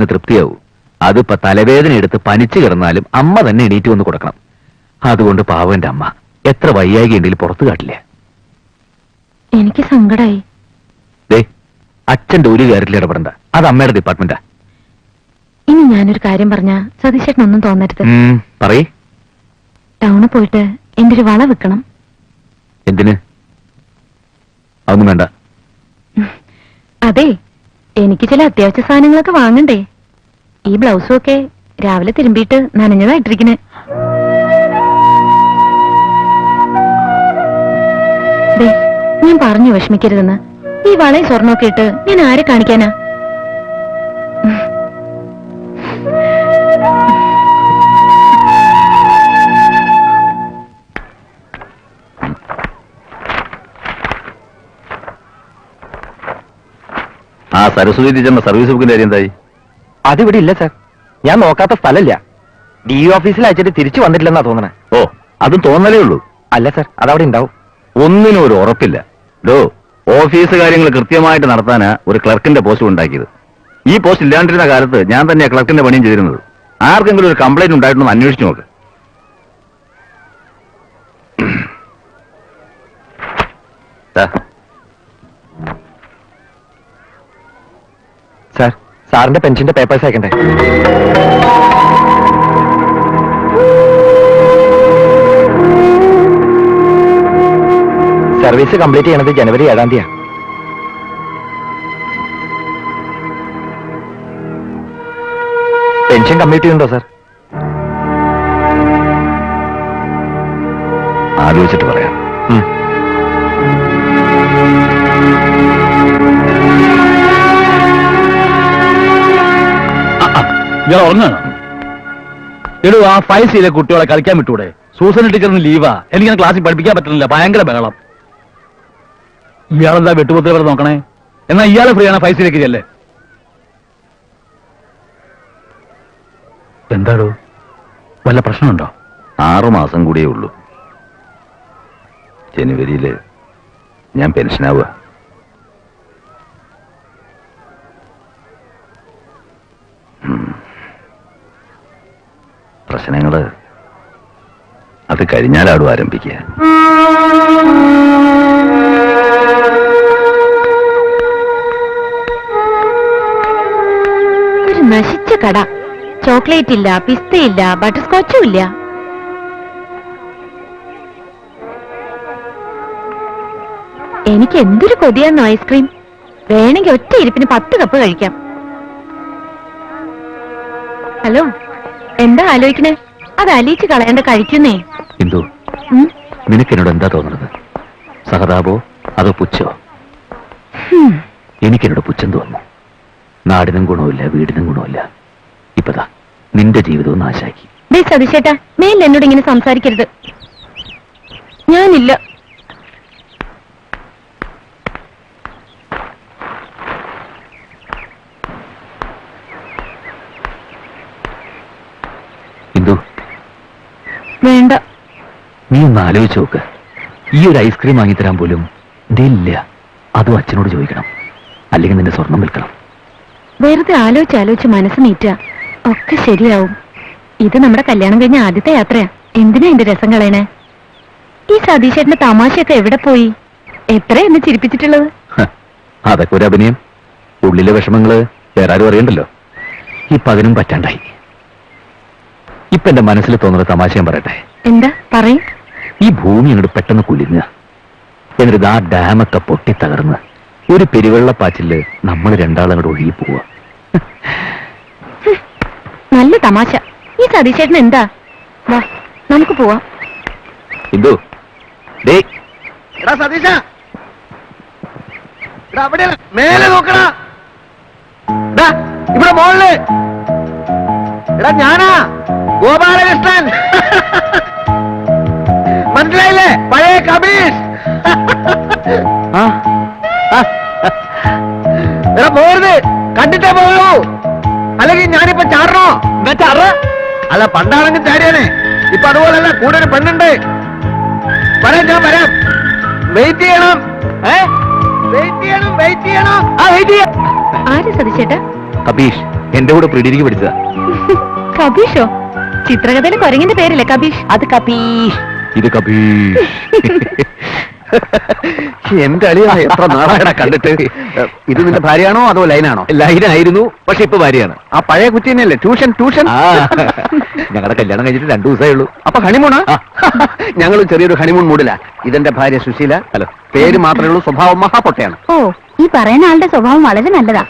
തൃപ്തിയാവൂ. അതിപ്പോ തലവേദന എടുത്ത് പനിച്ചു കിടന്നാലും അമ്മ തന്നെ എണീറ്റ് വന്ന് കൊടുക്കണം. അതുകൊണ്ട് പാവന്റെ അമ്മ എത്ര വയ്യാകി ഉണ്ടെങ്കിലും പുറത്തു കാട്ടില്ല. എനിക്ക് സങ്കടായി. അച്ഛന്റെ ഒരു കാര്യത്തിൽ ഇടപെടണ്ട, അത് അമ്മയുടെ ഡിപ്പാർട്ട്മെന്റാ. ഇനി ഞാനൊരു കാര്യം പറഞ്ഞ സതീശേട്ടനൊന്നും തോന്നരുത്. പറയ്. ടൗണിൽ പോയിട്ട് എന്റെ ഒരു വള വെക്കണം. എന്തിന്? അതൊന്നും വേണ്ട. അതെ, എനിക്ക് ചില അത്യാവശ്യ സാധനങ്ങളൊക്കെ വാങ്ങണ്ടേ. ഈ ബ്ലൗസും ഒക്കെ രാവിലെ തിരുമ്പിയിട്ട് നനഞ്ഞതായിട്ടിരിക്കണേ. ഞാൻ പറഞ്ഞു വിഷമിക്കരുതെന്ന്. ഈ വളയും സ്വർണ്ണമൊക്കെ ഇട്ട് ഞാൻ ആരെ കാണിക്കാനാ? ആ സരസ്വതി ടീച്ചറിന്റെ സർവീസ് ബുക്കിന്റെ കാര്യം എന്തായി? അതിവിടെ ഇല്ല സാർ. ഞാൻ നോക്കാത്ത സ്ഥലമില്ല. ഡി ഓഫീസിൽ അയച്ചിട്ട് തിരിച്ചു വന്നിട്ടില്ലെന്നാ തോന്നണേ. ഓ, അതും തോന്നലേ ഉള്ളൂ. അല്ല സാർ, അതവിടെ ഉണ്ടാവും. ഒന്നിനും ഒരു ഉറപ്പില്ല. ഓഫീസ് കാര്യങ്ങൾ കൃത്യമായിട്ട് നടത്താനാ ഒരു ക്ലർക്കിന്റെ പോസ്റ്റ് ഉണ്ടാക്കിയത്. ഈ പോസ്റ്റ് ഇല്ലാണ്ടിരുന്ന കാലത്ത് ഞാൻ തന്നെയാ ക്ലർക്കിന്റെ പണിയും ചെയ്തിരുന്നത്. ആർക്കെങ്കിലും ഒരു കംപ്ലൈന്റ് ഉണ്ടായിട്ടുണ്ടോ അന്വേഷിച്ചു നോക്ക്. സാർ, സാറിന്റെ പെൻഷന്റെ പേപ്പേഴ്സ് അയക്കണ്ടേ? സർവീസ് കംപ്ലീറ്റ് ചെയ്യണത് ജനുവരി 7-ാം തീയതി. പെൻഷൻ കമ്പ്ലീറ്റ് ചെയ്യുന്നുണ്ടോ സാർ? ആലോചിച്ചിട്ട് പറയാം. ഞാൻ ഉറങ്ങാണ്. ആ 5C കുട്ടികളെ കളിക്കാൻ വിട്ടൂടെ? സൂസൻ ടീച്ചറിന് ലീവാ. എനിക്കങ്ങനെ ക്ലാസ്സിൽ പഠിപ്പിക്കാൻ പറ്റുന്നില്ല, ഭയങ്കര ബഹളം. ഇയാളെന്താ വെട്ടുപൊത്തി വരെ നോക്കണേ? എന്നാ ഇയാളെ ഫ്രീ ആണ് 5C ചെല്ലേ. എന്താടോ, വല്ല പ്രശ്നമുണ്ടോ? 6 മാസം കൂടിയേ ഉള്ളൂ. ജനുവരിയില് ഞാൻ പെൻഷനാവുക. പ്രശ്നങ്ങള് അത് കഴിഞ്ഞാലാടും ആരംഭിക്കുക. ഒരു നശിച്ച കട. ചോക്ലേറ്റ് ഇല്ല, പിസ്തയില്ല, ബട്ടർ സ്കോച്ചും ഇല്ല. എനിക്ക് എന്തൊരു കൊതിയാന്നോ ഐസ്ക്രീം. വേണമെങ്കിൽ ഒറ്റ ഇരിപ്പിന് 10 കപ്പ് കഴിക്കാം. ഹലോ, എന്താ ആലോചിക്കണേ? അത് അലിയിച്ച് കളയാണ്ട് കഴിക്കുന്നേ. എന്തോ നിനക്കെന്നോട് എന്താ തോന്നുന്നത്? സഹതാപോ അതോ പുച്ഛോ? എനിക്കെന്നോട് പുച്ഛം തോന്നുന്നു. നാടിനും ഗുണമില്ല, വീടിനും ഗുണമില്ല. ഇപ്പതാ നിന്റെ ജീവിതവും നാശാക്കി. സതീശേട്ടാ, മേൽ എന്നോട് ഇങ്ങനെ സംസാരിക്കരുത്. ഞാനില്ല. എന്തോ വേണ്ട. നീ ഒന്ന് ആലോചിച്ച് നോക്ക്. ഈ ഒരു ഐസ്ക്രീം വാങ്ങിത്തരാൻ പോലും ഇല്ല. അതും അച്ഛനോട് ചോദിക്കണം, അല്ലെങ്കിൽ നിന്റെ സ്വർണം വിൽക്കണം. വെറുതെ ആലോചിച്ച് മനസ്സ് നീറ്റ. ഒക്കെ ശരിയാവും. ഇത് നമ്മുടെ കല്യാണം കഴിഞ്ഞ ആദ്യത്തെ യാത്രയാ. എന്തിനാ എന്റെ രസം കളയണേ? ഈ സതീശേട്ടന്റെ തമാശയൊക്കെ എവിടെ പോയി? എത്ര എന്നെ ചിരിപ്പിച്ചിട്ടുള്ളത്? അതൊക്കെ ഒരു അഭിനയം. ഉള്ളിലെ വിഷമങ്ങള് വേറെ ആരും അറിയണ്ടല്ലോ. ഇപ്പൊ അതിനും പറ്റാണ്ടായി. ഇപ്പൊ എന്റെ മനസ്സിൽ തോന്നുന്ന തമാശ ഞാൻ പറയട്ടെ. എന്താ പറയും? ഈ ഭൂമി അങ്ങോട്ട് പെട്ടെന്ന് കുലിഞ്ഞ, എന്നിട്ട് ആ ഡാമൊക്കെ പൊട്ടിത്തകർന്ന് ഒരു പെരുവെള്ളപ്പാച്ചില് നമ്മൾ രണ്ടാളും അങ്ങോട്ട് ഒഴുകി പോവുക. നല്ല തമാശ. ഈ സതീശേട്ടൻ എന്താ? വാ, നമുക്ക് പോവാം. ഇന്ദു, സതീശ മേലെ നോക്കടാ. ഇവിടെ മോളില് എടാ, ഞാനാ ഗോപാലകൃഷ്ണൻ. മനസ്സിലായില്ലേ? പഴയ കബീഷ്. എടാ പോരുത്, കണ്ടിട്ടേ പോകൂ, അല്ലെങ്കിൽ ഞാനിപ്പോ ചാടണോ? എന്താ ചാറ? അല്ല, പണ്ടാണെങ്കിൽ ചാടിയാനെ. ഇപ്പൊ അതുപോലല്ല, കൂടെ ഒരു പെണ്ണുണ്ട്. വരാം, ഞാൻ വരാം. വെയിറ്റ് ചെയ്യണം. വെയിറ്റ് ചെയ്യണം. ആ, വെയിറ്റ് ചെയ്യാം. ആര് സതീശേട്ടാ? കബീഷ് എന്റെ കൂടെ പ്രീഡിഗ്രിക്ക് പഠിച്ചതാ. കബീഷോ? ചിത്രകഥയിലെ കൊരങ്ങിന്റെ പേരില്ലേ കബീഷ്? അത് കബീഷ്, ഇത് കബീഷ്. എന്റെ അളിയ എത്ര നാളായടാ കണ്ടിട്ട്. ഇത് നിന്റെ ഭാര്യയാണോ അതോ ലൈനാണോ? ലൈനായിരുന്നു, പക്ഷെ ഇപ്പൊ ഭാര്യയാണ്. ആ പഴയ കുറ്റി തന്നെയല്ലേ? Tuition tuition. ഞങ്ങളുടെ കല്യാണം കഴിഞ്ഞിട്ട് 2 ദിവസമേ ഉള്ളൂ. അപ്പൊ ഹണിമൂണാ? ഞങ്ങളും ചെറിയൊരു ഹണിമൂൺ മൂഡിലാ. ഇതെന്റെ ഭാര്യ സുശീല. ഹലോ. പേര് മാത്രമേ ഉള്ളൂ, സ്വഭാവം മഹാപൊട്ടയാണ്. ഓ, ഈ പറയുന്ന ആളുടെ സ്വഭാവം വളരെ നല്ലതാ.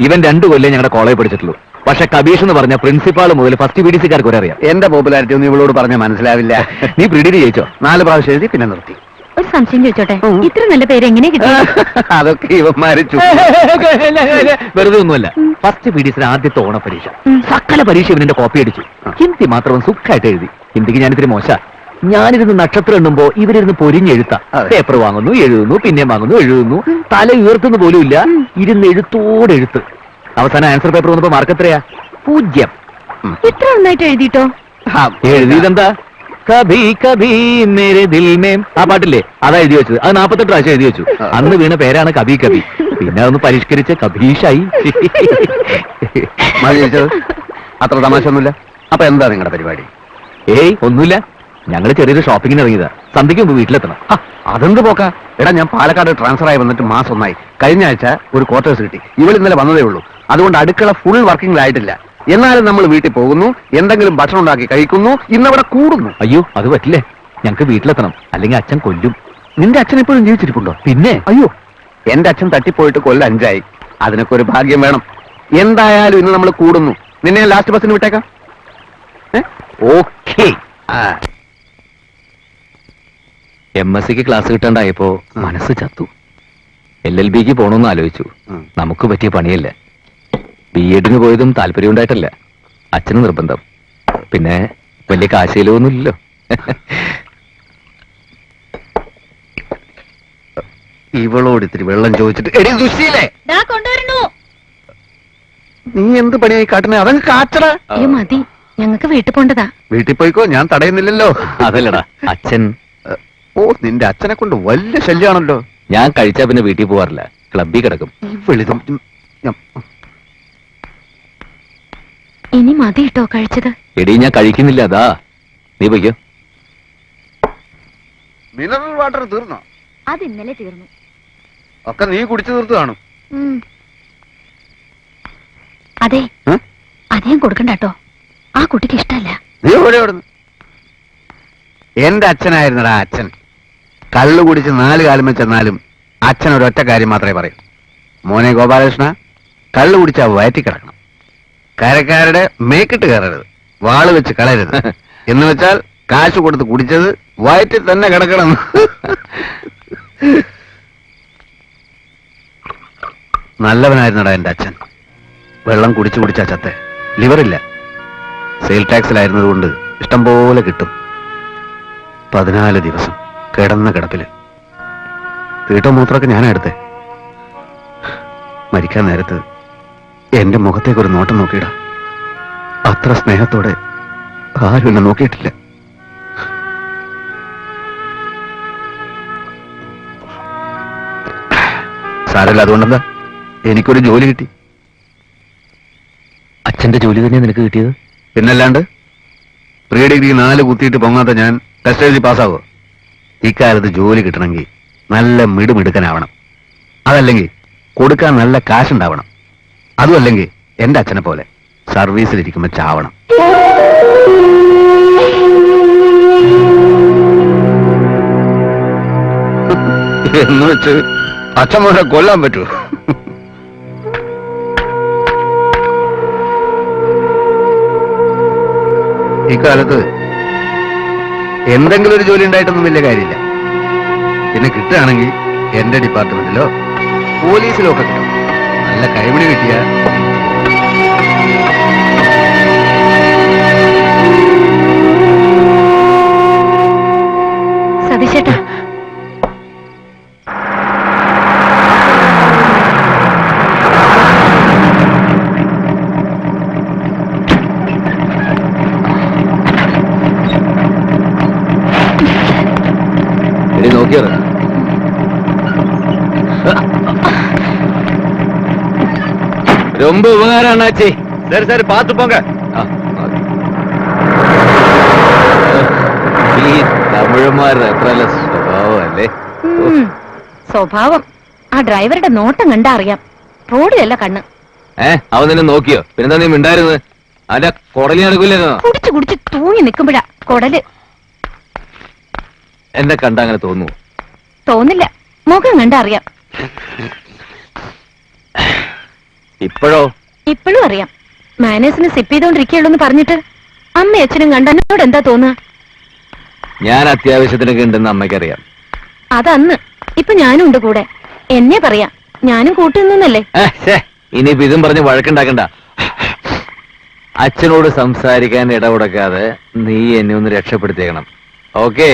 ഇവൻ 2 കൊല്ലം ഞങ്ങളുടെ കോളേജ് പഠിച്ചിട്ടുള്ളൂ. പക്ഷെ കബീഷ് എന്ന് പറഞ്ഞ പ്രിൻസിപ്പാൾ മുതൽ ഫസ്റ്റ് BDC-ക്കാർക്ക് ഒരേ അറിയാം. എന്റെ പോപ്പുലാരിറ്റി ഒന്നും ഇവളോട് പറഞ്ഞാൽ മനസ്സിലാവില്ല. നീ പ്രീഡിഗ്രി ജയിച്ചോ? 4 പ്രാവശ്യം എഴുതി, പിന്നെ നിർത്തി. ഒരു സംശയം ചോദിച്ചോട്ടെ, ഇത്ര നല്ല പേര് എങ്ങനെ കിട്ടി? അതൊക്കെ ഇവന്മാര് വെറുതെ ഒന്നുമല്ല. ഫസ്റ്റ് BDC ആദ്യത്തെ ഓണപരീക്ഷ, സകല പരീക്ഷ ഇവന്റെ കോപ്പി അടിച്ചു. ഹിന്ദി മാത്രം സുഖമായിട്ട് എഴുതി. ഹിന്ദിക്ക് ഞാനിത്തിരി മോശ. ഞാനിരുന്ന് നക്ഷത്രം എണ്ണുമ്പോ ഇവരിരുന്ന് പൊരിഞ്ഞെഴുത്ത. പേപ്പർ വാങ്ങുന്നു, എഴുതുന്നു, പിന്നെ വാങ്ങുന്നു, എഴുതുന്നു. തല ഉയർത്തുന്ന പോലും ഇല്ല. ഇരുന്ന് എഴുത്തോടെ എഴുത്ത്. അവസാനം ആൻസർ പേപ്പർ വന്നപ്പോ മാർക്ക് എത്രയാ? 0. ഇത്ര നന്നായിട്ട് എഴുതിട്ടോ? എഴുതിയതെന്താ? കഭി കഭി മേരെ ദിൽ മേ, ആ പാട്ടില്ലേ, അതാ എഴുതി വെച്ചത്. അത് 48 പ്രാവശ്യം എഴുതി വെച്ചു. അന്ന് വീണ പേരാണ് കഭി കഭി. പിന്നെ അതൊന്ന് പരിഷ്കരിച്ച് കഭീഷായി. അത്ര തമാശ ഒന്നുമില്ല. അപ്പൊ എന്താ നിങ്ങളുടെ പരിപാടി? ഏയ് ഒന്നുമില്ല, ഞങ്ങള് ചെറിയൊരു ഷോപ്പിങ്ങിന് ഇറങ്ങിയതാ. സന്ധ്യയ്ക്ക് മുമ്പ് വീട്ടിലെത്തണം. അതെന്ത് പോക്കാ? എടാ, ഞാൻ പാലക്കാട് ട്രാൻസ്ഫർ ആയി വന്നിട്ട് മാസം 1 ആയി. കഴിഞ്ഞ ആഴ്ച ഒരു ക്വാർട്ടേഴ്സ് കിട്ടി. ഇവൾ ഇന്നലെ വന്നതേ ഉള്ളൂ. അതുകൊണ്ട് അടുക്കള ഫുൾ വർക്കിംഗിലായിട്ടില്ല. എന്നാലും നമ്മൾ വീട്ടിൽ പോകുന്നു, എന്തെങ്കിലും ഭക്ഷണം ഉണ്ടാക്കി കഴിക്കുന്നു, ഇന്നവിടെ കൂടുന്നു. അയ്യോ, അത് പറ്റില്ലേ. ഞങ്ങൾക്ക് വീട്ടിലെത്തണം, അല്ലെങ്കിൽ അച്ഛൻ കൊല്ലും. നിന്റെ അച്ഛൻ ഇപ്പോഴും ജീവിച്ചിരിപ്പുണ്ടോ? പിന്നെ അയ്യോ, എന്റെ അച്ഛൻ തട്ടിപ്പോയിട്ട് കൊല്ലം 5 ആയി. അതിനൊക്കെ ഒരു ഭാഗ്യം വേണം. എന്തായാലും ഇന്ന് നമ്മൾ കൂടുന്നു. നിന്നെ ലാസ്റ്റ് ബസ്സിന് വിട്ടേക്കാം. ഓക്കേ. MSc-ക്ക് ക്ലാസ് കിട്ടാണ്ടായപ്പോ മനസ്സ് ചത്തു. LLB-ക്ക് പോണോന്ന് ആലോചിച്ചു. നമുക്ക് പറ്റിയ പണിയല്ല. B.Ed-ന് പോയതും താല്പര്യം ഉണ്ടായിട്ടല്ല, അച്ഛന് നിർബന്ധം. പിന്നെ വലിയ കാശയിലൊന്നുമില്ലല്ലോ. ഇവളോട് ഇത്തിരി വെള്ളം ചോദിച്ചിട്ട്, എടി സുശീലേ, നീ എന്ത് പണിയായി കാട്ടണേ? അതങ്ങ് കാച്ചടാ. അയ്യോ മതി, ഞങ്ങൾക്ക് വീട്ടിൽ പോണ്ടതാ. വീട്ടിൽ പോയിക്കോ, ഞാൻ തടയുന്നില്ലല്ലോ. അതല്ലടാ, അച്ഛൻ. ഓ, നിന്റെ അച്ഛനെ കൊണ്ട് വലിയ ശല്യാണല്ലോ. ഞാൻ കഴിച്ചാ പിന്നെ വീട്ടിൽ പോവാറില്ല, ക്ലബ്ബിൽ കിടക്കും. ഇനി മതി കേട്ടോ കഴിച്ചത്. എടി, ഞാൻ കഴിക്കുന്നില്ല. അതാ നീ പോയിക്കോ. മിനറൽ വാട്ടർ തീർന്നോ? അത് ഇന്നലെ തീർന്നു. ഒക്കെ നീ കുടിച്ചു തീർത്തു കാണും. അതെ, അധികം കൊടുക്കണ്ട കേട്ടോ. ആ കുട്ടിക്ക് ഇഷ്ടല്ല. നീ എവിടെ ഓടുന്നു? എന്റെ അച്ഛനായിരുന്നടാ അച്ഛൻ. കള്ളു കുടിച്ച് 4 കാലം വെച്ചെന്നാലും അച്ഛൻ ഒരൊറ്റ കാര്യം മാത്രമേ പറയൂ. മോനെ ഗോപാലകൃഷ്ണ, കള്ളു കുടിച്ചാ വയറ്റി കിടക്കണം. കരക്കാരുടെ മേക്കിട്ട് കയറരുത്, വാള് വെച്ച് കളയരുത്. എന്ന് വെച്ചാൽ കാശ് കൊടുത്ത് കുടിച്ചത് വയറ്റിൽ തന്നെ കിടക്കണം. നല്ലവനായിരുന്നടാ എന്റെ അച്ഛൻ. വെള്ളം കുടിച്ചു കുടിച്ചാ ചത്തെ. ലിവറില്ല. സെയിൽ ടാക്സിലായിരുന്നത് കൊണ്ട് ഇഷ്ടം പോലെ കിട്ടും. 14 ദിവസം കിടന്ന കിടപ്പില്. തീട്ടോ മൂത്രമൊക്കെ ഞാനാ എടുത്തേ. മരിക്കാൻ നേരത്ത് എന്റെ മുഖത്തേക്ക് ഒരു നോട്ടം നോക്കിയിടാ. അത്ര സ്നേഹത്തോടെ ആരും എന്നെ നോക്കിയിട്ടില്ല. സാരല്ല, അതുകൊണ്ടെന്താ, എനിക്കൊരു ജോലി കിട്ടി. അച്ഛന്റെ ജോലി തന്നെയാ നിനക്ക് കിട്ടിയത്? പിന്നല്ലാണ്ട്. പ്രീ-ഡിഗ്രി 4 കുത്തിയിട്ട് പൊങ്ങാത്ത ഞാൻ ടെസ്റ്റ് എഴുതി പാസ്സാവോ? ഇക്കാലത്ത് ജോലി കിട്ടണമെങ്കിൽ നല്ല മിടുമിടുക്കനാവണം. അതല്ലെങ്കിൽ കൊടുക്കാൻ നല്ല കാശുണ്ടാവണം. അതുമല്ലെങ്കിൽ എന്റെ അച്ഛനെ പോലെ സർവീസിലിരിക്കുമ്പോ ചാവണം. എന്ന് വെച്ച് അച്ഛൻ മോനെ കൊല്ലാൻ പറ്റൂ? ഇക്കാലത്ത് എന്തെങ്കിലും ഒരു ജോലി ഉണ്ടായിട്ടൊന്നും വലിയ കാര്യമില്ല. പിന്നെ കിട്ടുകയാണെങ്കിൽ എന്റെ ഡിപ്പാർട്ട്മെന്റിലോ പോലീസിലോ ഒക്കെ കിട്ടും. നല്ല കൈവിളി കിട്ടിയ സതീശേട്ടാ, നോക്കിയത് ரொம்ப உபகாரம் அண்ணாச்சி. சரி சரி பார்த்து போங்க. ഈ തമിഴന്മാരുടെ അത്ര സ്വഭാവം അല്ലേ? സ്വഭാവം ആ ഡ്രൈവറുടെ നോട്ടം കണ്ടാ അറിയാം. റോഡിലല്ല കണ്ണ്. അവൻ നിന്നെ നോക്കിയോ? പിന്നെന്താ നീ മിണ്ടായിരുന്നത്? അല്ല കൊടലി നടക്കൂലെന്നോ? കുടിച്ചു കുടിച്ച് തൂങ്ങി നിൽക്കുമ്പോഴാ കൊടല്. എന്നെ കണ്ട അങ്ങനെ തോന്നുന്നു? തോന്നില്ല, മുഖം കണ്ടാ അറിയാം. ഇപ്പോഴോ? ഇപ്പോഴും അറിയാം. മാനേഴ്സിന് സിപ്പ് ചെയ്തോണ്ടിരിക്കുള്ളൂ എന്ന് പറഞ്ഞിട്ട് അമ്മ അച്ഛനും കണ്ട എന്നോട് എന്താ തോന്നുക? ഞാൻ അത്യാവശ്യത്തിനൊക്കെ ഉണ്ടെന്ന് അമ്മയ്ക്കറിയാം. അതന്ന്. ഇപ്പൊ ഞാനും ഉണ്ട് കൂടെ. എന്നെ പറയാം, ഞാനും കൂട്ടുന്നല്ലേ. ഇനിയിപ്പോ ഇതും പറഞ്ഞ് വഴക്കുണ്ടാക്കണ്ട. അച്ഛനോട് സംസാരിക്കാൻ ഇടപെടക്കാതെ നീ എന്നെ ഒന്ന് രക്ഷപ്പെടുത്തിയേക്കണം. ഓക്കേ?